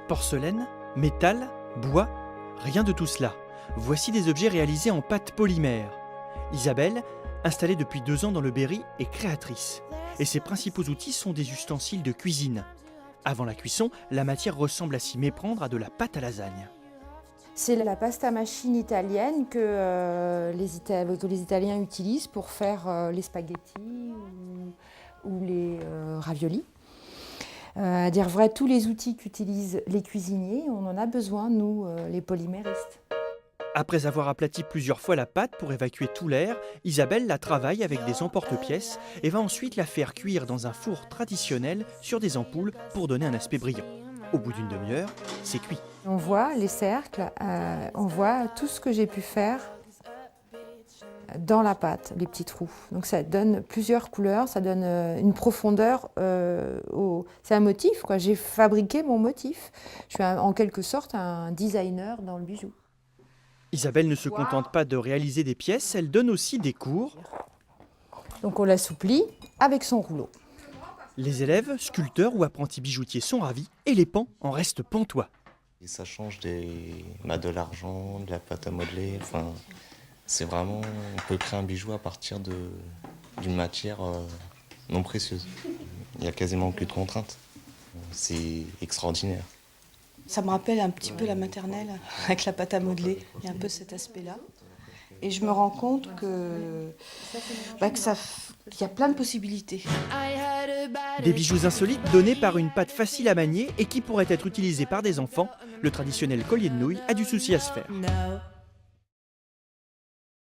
Porcelaine, métal, bois, rien de tout cela. Voici des objets réalisés en pâte polymère. Isabelle, installée depuis 2 ans dans le Berry, est créatrice. Et ses principaux outils sont des ustensiles de cuisine. Avant la cuisson, la matière ressemble à s'y méprendre à de la pâte à lasagne. C'est la pasta machine italienne que les Italiens utilisent pour faire les spaghettis ou les raviolis. À dire vrai, tous les outils qu'utilisent les cuisiniers, on en a besoin, nous, les polyméristes. Après avoir aplati plusieurs fois la pâte pour évacuer tout l'air, Isabelle la travaille avec des emporte-pièces et va ensuite la faire cuire dans un four traditionnel sur des ampoules pour donner un aspect brillant. Au bout d'une demi-heure, c'est cuit. On voit les cercles, on voit tout ce que j'ai pu faire dans la pâte, les petits trous. Donc ça donne plusieurs couleurs, ça donne une profondeur. C'est un motif, quoi. J'ai fabriqué mon motif. Je suis en quelque sorte un designer dans le bijou. Isabelle ne se contente pas de réaliser des pièces, elle donne aussi des cours. Donc on l'assouplit avec son rouleau. Les élèves, sculpteurs ou apprentis bijoutiers sont ravis et les pans en restent pantois. Et ça change de l'argent, de la pâte à modeler. Enfin, c'est vraiment, on peut créer un bijou à partir d'une matière non précieuse. Il n'y a quasiment plus de contraintes. C'est extraordinaire. Ça me rappelle un petit peu la maternelle avec la pâte à modeler. Il y a un peu cet aspect-là. Et je me rends compte qu'il y a plein de possibilités. Des bijoux insolites donnés par une pâte facile à manier et qui pourraient être utilisés par des enfants. Le traditionnel collier de nouilles a du souci à se faire.